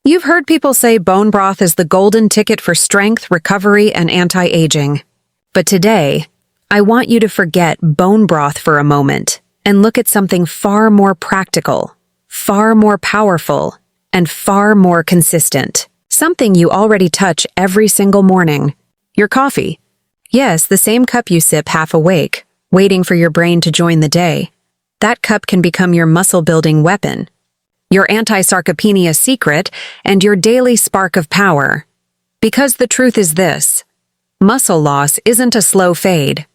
You've heard people say bone broth is the golden ticket for strength, recovery, and anti-aging. But today, I want you to forget bone broth for a moment and look at something far more practical, far more powerful, and far more consistent. Something you already touch every single morning. Your coffee. Yes, the same cup you sip half awake, waiting for your brain to join the day. That cup can become your muscle-building weapon, your anti-sarcopenia secret, and your daily spark of power. Because the truth is this: muscle loss isn't a slow fade.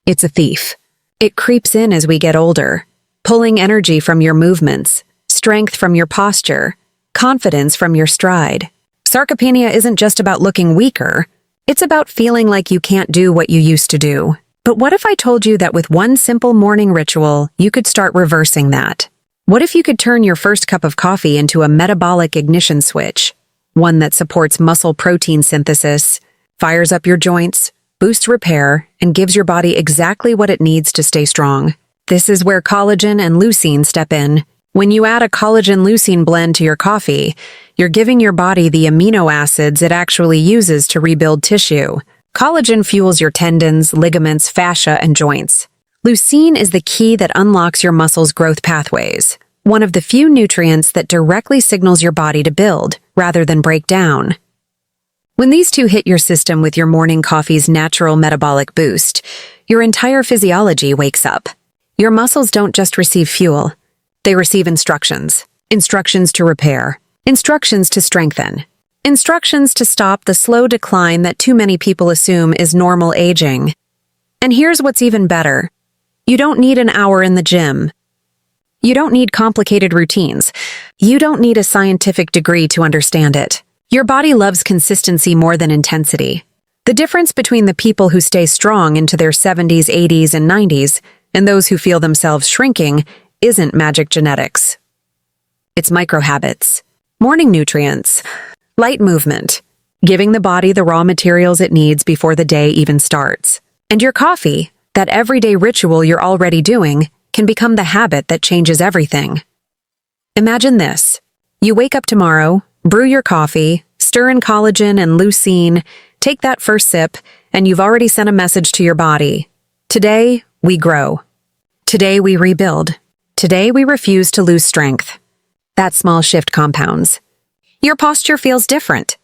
It's a thief. It creeps in as we get older, pulling energy from your movements, strength from your posture, confidence from your stride. Sarcopenia isn't just about looking weaker. It's about feeling like you can't do what you used to do. But what if I told you that with one simple morning ritual, you could start reversing that? What if you could turn your first cup of coffee into a metabolic ignition switch? One that supports muscle protein synthesis, fires up your joints, boosts repair, and gives your body exactly what it needs to stay strong. This is where collagen and leucine step in. When you add a collagen-leucine blend to your coffee, you're giving your body the amino acids it actually uses to rebuild tissue. Collagen fuels your tendons, ligaments, fascia, and joints. Leucine is the key that unlocks your muscles' growth pathways, one of the few nutrients that directly signals your body to build, rather than break down. When these two hit your system with your morning coffee's natural metabolic boost, your entire physiology wakes up. Your muscles don't just receive fuel, they receive instructions. Instructions to repair. Instructions to strengthen. Instructions to stop the slow decline that too many people assume is normal aging. And here's what's even better. You don't need an hour in the gym. You don't need complicated routines. You don't need a scientific degree to understand it. Your body loves consistency more than intensity. The difference between the people who stay strong into their 70s, 80s, and 90s and those who feel themselves shrinking isn't magic genetics. It's microhabits, morning nutrients, light movement, giving the body the raw materials it needs before the day even starts. And your coffee, that everyday ritual you're already doing, can become the habit that changes everything. Imagine this. You wake up tomorrow, brew your coffee, stir in collagen and leucine, take that first sip, and you've already sent a message to your body. Today, we grow. Today, we rebuild. Today, we refuse to lose strength. That small shift compounds. Your posture feels different.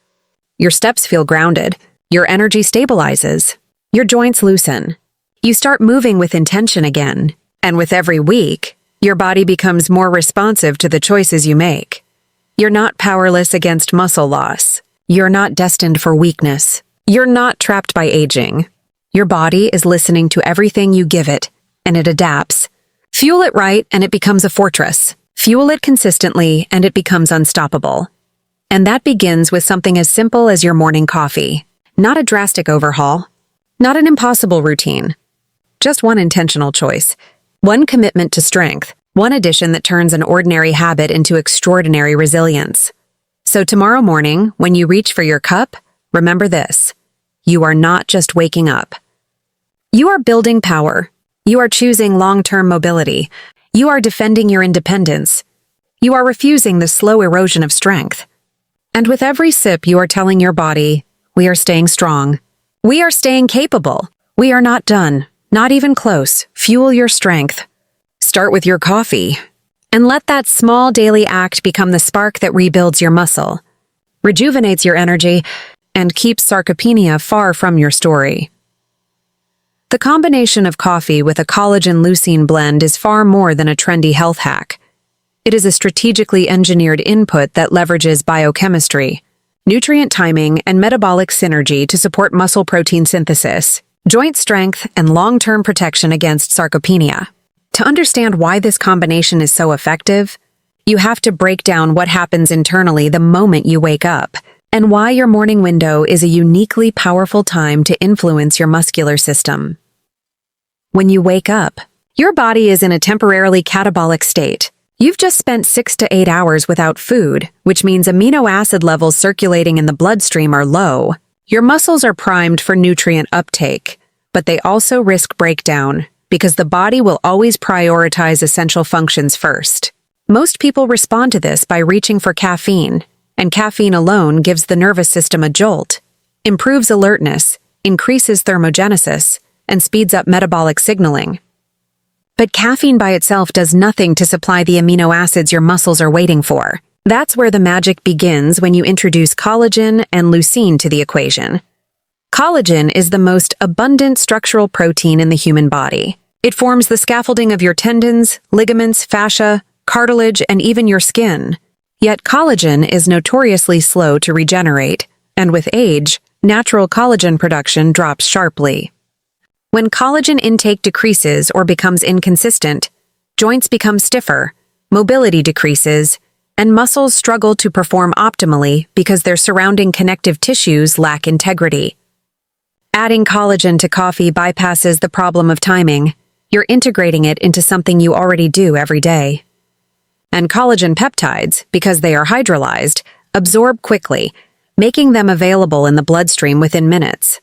Your steps feel grounded. Your energy stabilizes. Your joints loosen. You start moving with intention again. And with every week, your body becomes more responsive to the choices you make. You're not powerless against muscle loss. You're not destined for weakness. You're not trapped by aging. Your body is listening to everything you give it, and it adapts. Fuel it right, and it becomes a fortress. Fuel it consistently, and it becomes unstoppable. And that begins with something as simple as your morning coffee. Not a drastic overhaul. Not an impossible routine. Just one intentional choice. One commitment to strength. One addition that turns an ordinary habit into extraordinary resilience. So tomorrow morning, when you reach for your cup, remember this. You are not just waking up. You are building power. You are choosing long-term mobility. You are defending your independence. You are refusing the slow erosion of strength. And with every sip, you are telling your body, we are staying strong. We are staying capable. We are not done. Not even close. Fuel your strength. Start with your coffee. And let that small daily act become the spark that rebuilds your muscle, rejuvenates your energy, and keeps sarcopenia far from your story. The combination of coffee with a collagen-leucine blend is far more than a trendy health hack. It is a strategically engineered input that leverages biochemistry, nutrient timing, and metabolic synergy to support muscle protein synthesis, joint strength, and long-term protection against sarcopenia. To understand why this combination is so effective, you have to break down what happens internally the moment you wake up, and why your morning window is a uniquely powerful time to influence your muscular system. When you wake up, your body is in a temporarily catabolic state. You've just spent 6 to 8 hours without food, which means amino acid levels circulating in the bloodstream are low. Your muscles are primed for nutrient uptake, but they also risk breakdown, because the body will always prioritize essential functions first. Most people respond to this by reaching for caffeine, and caffeine alone gives the nervous system a jolt, improves alertness, increases thermogenesis, and speeds up metabolic signaling. But caffeine by itself does nothing to supply the amino acids your muscles are waiting for. That's where the magic begins when you introduce collagen and leucine to the equation. Collagen is the most abundant structural protein in the human body. It forms the scaffolding of your tendons, ligaments, fascia, cartilage, and even your skin. Yet collagen is notoriously slow to regenerate, and with age, natural collagen production drops sharply. When collagen intake decreases or becomes inconsistent, joints become stiffer, mobility decreases, and muscles struggle to perform optimally because their surrounding connective tissues lack integrity. Adding collagen to coffee bypasses the problem of timing. You're integrating it into something you already do every day. And collagen peptides, because they are hydrolyzed, absorb quickly, making them available in the bloodstream within minutes.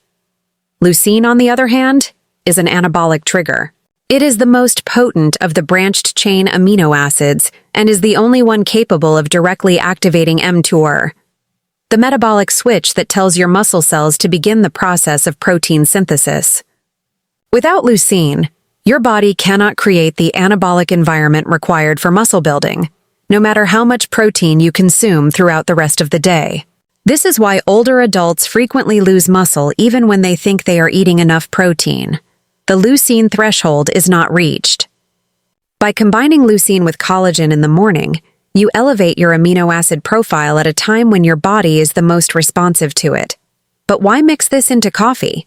Leucine, on the other hand, is an anabolic trigger. It is the most potent of the branched-chain amino acids and is the only one capable of directly activating mTOR, the metabolic switch that tells your muscle cells to begin the process of protein synthesis. Without leucine, your body cannot create the anabolic environment required for muscle building, no matter how much protein you consume throughout the rest of the day. This is why older adults frequently lose muscle even when they think they are eating enough protein. The leucine threshold is not reached. By combining leucine with collagen in the morning, you elevate your amino acid profile at a time when your body is the most responsive to it. But why mix this into coffee?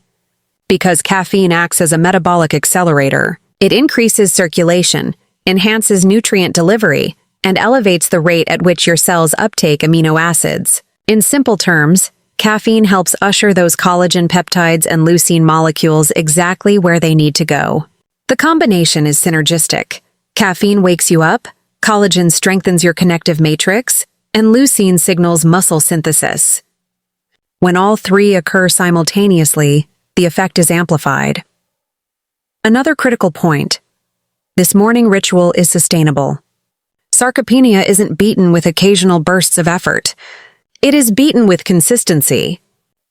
Because caffeine acts as a metabolic accelerator. It increases circulation, enhances nutrient delivery, and elevates the rate at which your cells uptake amino acids. In simple terms, caffeine helps usher those collagen peptides and leucine molecules exactly where they need to go. The combination is synergistic. Caffeine wakes you up, collagen strengthens your connective matrix, and leucine signals muscle synthesis. When all three occur simultaneously, the effect is amplified. Another critical point: this morning ritual is sustainable. Sarcopenia isn't beaten with occasional bursts of effort. It is beaten with consistency.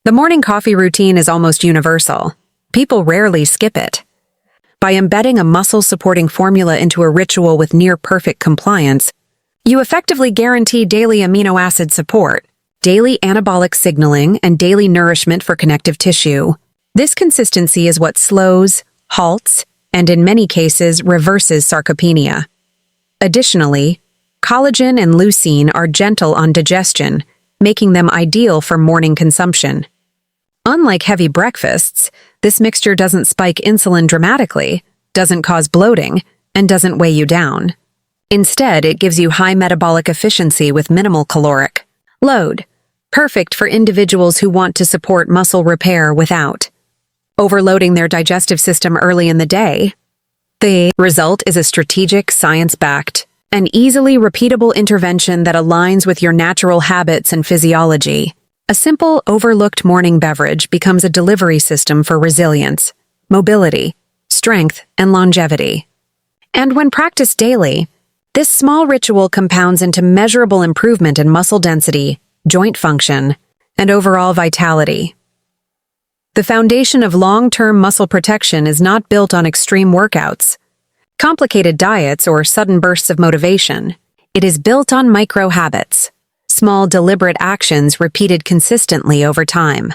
The morning coffee routine is almost universal. People rarely skip it. By embedding a muscle-supporting formula into a ritual with near-perfect compliance, you effectively guarantee daily amino acid support, daily anabolic signaling, and daily nourishment for connective tissue. This consistency is what slows, halts, and in many cases reverses sarcopenia. Additionally, collagen and leucine are gentle on digestion, making them ideal for morning consumption. Unlike heavy breakfasts, this mixture doesn't spike insulin dramatically, doesn't cause bloating, and doesn't weigh you down. Instead, it gives you high metabolic efficiency with minimal caloric load, perfect for individuals who want to support muscle repair without overloading their digestive system early in the day. The result is a strategic, science-backed, and easily repeatable intervention that aligns with your natural habits and physiology. A simple, overlooked morning beverage becomes a delivery system for resilience, mobility, strength, and longevity. And when practiced daily, this small ritual compounds into measurable improvement in muscle density, joint function, and overall vitality. The foundation of long-term muscle protection is not built on extreme workouts, complicated diets, or sudden bursts of motivation. It is built on micro-habits, small deliberate actions repeated consistently over time.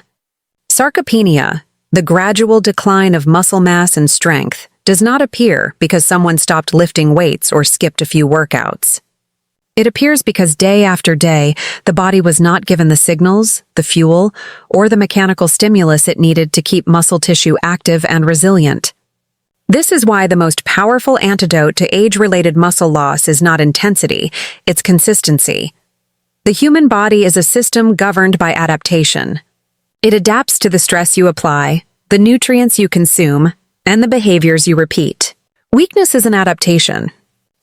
Sarcopenia, the gradual decline of muscle mass and strength, does not appear because someone stopped lifting weights or skipped a few workouts. It appears because day after day, the body was not given the signals, the fuel, or the mechanical stimulus it needed to keep muscle tissue active and resilient. This is why the most powerful antidote to age-related muscle loss is not intensity, it's consistency. The human body is a system governed by adaptation. It adapts to the stress you apply, the nutrients you consume, and the behaviors you repeat. Weakness is an adaptation.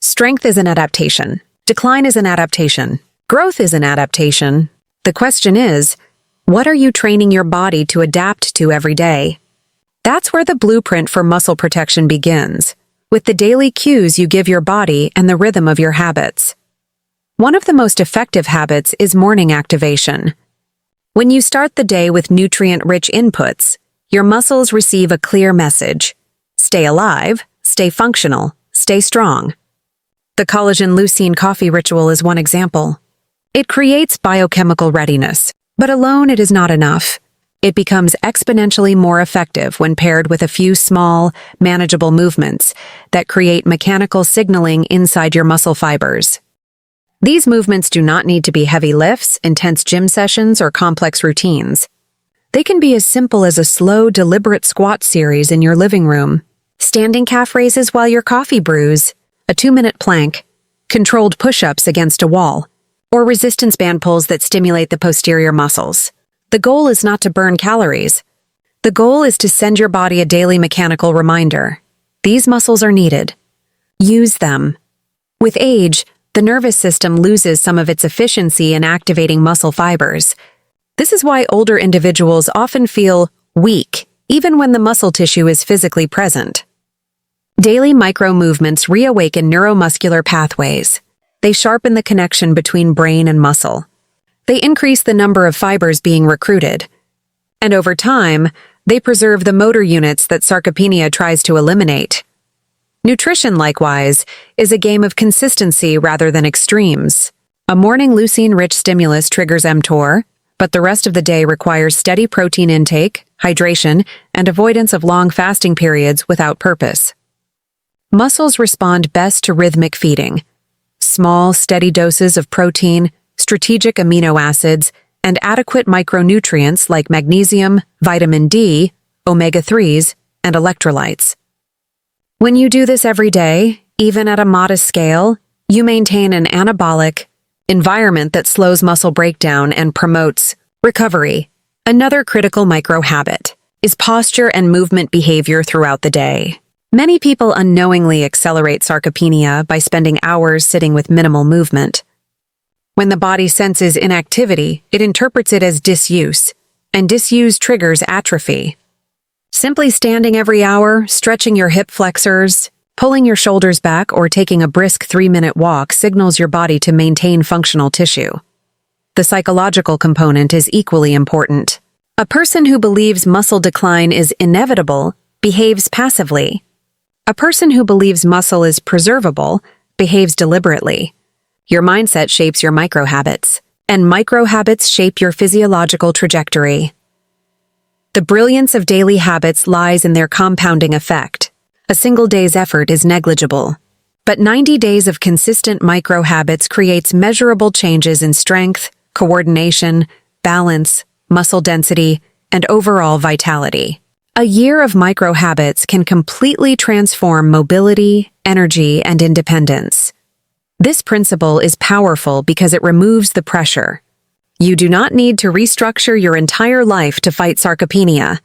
Strength is an adaptation. Decline is an adaptation. Growth is an adaptation. The question is, what are you training your body to adapt to every day? That's where the blueprint for muscle protection begins, with the daily cues you give your body and the rhythm of your habits. One of the most effective habits is morning activation. When you start the day with nutrient-rich inputs, your muscles receive a clear message. Stay alive, stay functional, stay strong. The Collagen Leucine coffee ritual is one example. It creates biochemical readiness, but alone it is not enough. It becomes exponentially more effective when paired with a few small, manageable movements that create mechanical signaling inside your muscle fibers. These movements do not need to be heavy lifts, intense gym sessions, or complex routines. They can be as simple as a slow, deliberate squat series in your living room, standing calf raises while your coffee brews, a 2-minute plank, controlled push-ups against a wall, or resistance band pulls that stimulate the posterior muscles. The goal is not to burn calories. The goal is to send your body a daily mechanical reminder. These muscles are needed. Use them. With age, the nervous system loses some of its efficiency in activating muscle fibers. This is why older individuals often feel weak, even when the muscle tissue is physically present. Daily micro-movements reawaken neuromuscular pathways. They sharpen the connection between brain and muscle. They increase the number of fibers being recruited. And over time, they preserve the motor units that sarcopenia tries to eliminate. Nutrition, likewise, is a game of consistency rather than extremes. A morning leucine-rich stimulus triggers mTOR, but the rest of the day requires steady protein intake, hydration, and avoidance of long fasting periods without purpose. Muscles respond best to rhythmic feeding. Small, steady doses of protein, strategic amino acids, and adequate micronutrients like magnesium, vitamin D, omega-3s, and electrolytes. When you do this every day, even at a modest scale, you maintain an anabolic environment that slows muscle breakdown and promotes recovery. Another critical micro-habit is posture and movement behavior throughout the day. Many people unknowingly accelerate sarcopenia by spending hours sitting with minimal movement. When the body senses inactivity, it interprets it as disuse, and disuse triggers atrophy. Simply standing every hour, stretching your hip flexors, pulling your shoulders back, or taking a brisk 3-minute walk signals your body to maintain functional tissue. The psychological component is equally important. A person who believes muscle decline is inevitable behaves passively. A person who believes muscle is preservable behaves deliberately. Your mindset shapes your micro-habits, and micro-habits shape your physiological trajectory. The brilliance of daily habits lies in their compounding effect. A single day's effort is negligible, but 90 days of consistent micro-habits creates measurable changes in strength, coordination, balance, muscle density, and overall vitality. A year of micro-habits can completely transform mobility, energy, and independence. This principle is powerful because it removes the pressure. You do not need to restructure your entire life to fight sarcopenia.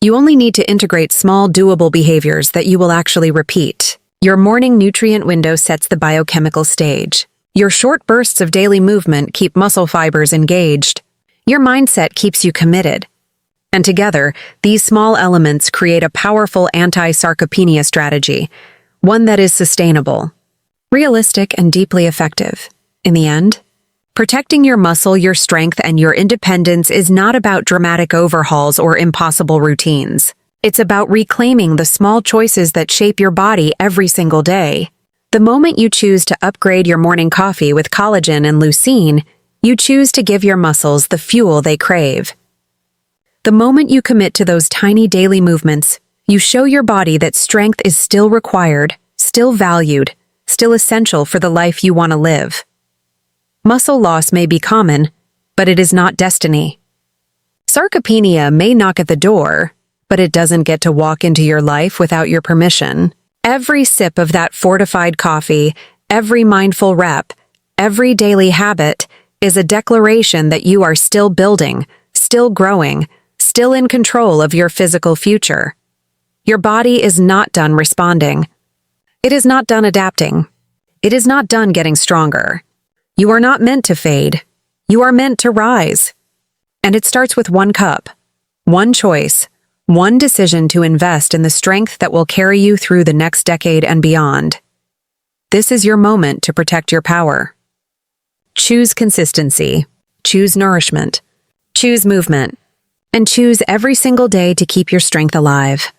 You only need to integrate small, doable behaviors that you will actually repeat. Your morning nutrient window sets the biochemical stage. Your short bursts of daily movement keep muscle fibers engaged. Your mindset keeps you committed. And together, these small elements create a powerful anti-sarcopenia strategy, one that is sustainable, realistic, and deeply effective. In the end, protecting your muscle, your strength, and your independence is not about dramatic overhauls or impossible routines. It's about reclaiming the small choices that shape your body every single day. The moment you choose to upgrade your morning coffee with collagen and leucine, you choose to give your muscles the fuel they crave. The moment you commit to those tiny daily movements, you show your body that strength is still required, still valued, still essential for the life you want to live. Muscle loss may be common, but it is not destiny. Sarcopenia may knock at the door, but it doesn't get to walk into your life without your permission. Every sip of that fortified coffee, every mindful rep, every daily habit is a declaration that you are still building, still growing, still in control of your physical future. Your body is not done responding. It is not done adapting. It is not done getting stronger. You are not meant to fade. You are meant to rise. And it starts with one cup, one choice, one decision to invest in the strength that will carry you through the next decade and beyond. This is your moment to protect your power. Choose consistency. Choose nourishment. Choose movement. And choose every single day to keep your strength alive.